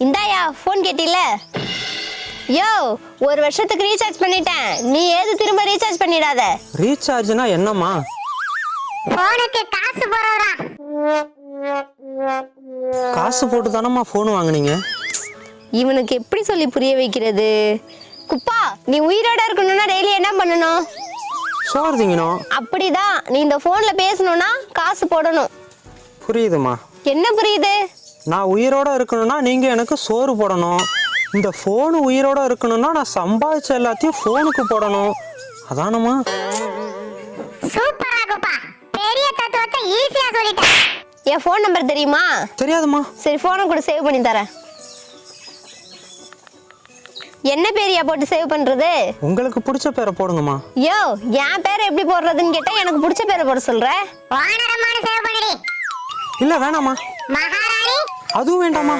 இந்தாயா ஃபோன் கேட்டில. யோ, ஒரு வருஷத்துக்கு ரீசார்ஜ் பண்ணிட்டேன், நீ ஏது திரும்ப ரீசார்ஜ் பண்ணிடாத. ரீசார்ஜ்னா என்னம்மா? போனுக்கு காசு போறவரா? காசு போட்டு தானம்மா ஃபோன் வாங்குனீங்க. இவனுக்கு எப்படி சொல்லி புரிய வைக்கிறது? குப்பா, நீ உயிரோட இருக்கணும்னா டெய்லி என்ன பண்ணணும்? சோறு திங்கணும். அப்படிதான், நீ இந்த போன்ல பேசணும்னா காசு போடணும். புரியுதுமா. என்ன புரியுது? நான் உயிரோட இருக்கணும்னா நீங்க எனக்கு சோறு போடணும். இந்த ஃபோனு உயிரோட இருக்கணும்னா நான் சம்பாதிச்ச எல்லாத்தையும் ஃபோனுக்கு போடணும். அதானம்மா? சூப்பரா குப்பா, பெரிய தத்துவத்தை ஈஸியா சொல்லிட்டேன். என் ஃபோன் நம்பர் தெரியுமா? தெரியாதுமா. சரி, ஃபோனை கூட சேவ் பண்ணி தரேன். என்ன பேரியா போட்டு சேவ் பண்றது? உங்களுக்கு பிடிச்ச பேரை போடுங்கம்மா. யோ, என் பேரை எப்படி போடுறதுன்னு கேட்டா எனக்கு பிடிச்ச பேரை போட சொல்ற. வானரமான சேவ் பண்ணிடி. இல்ல வேணாமா. மகாராணி. அதுவும் வேண்டாமா.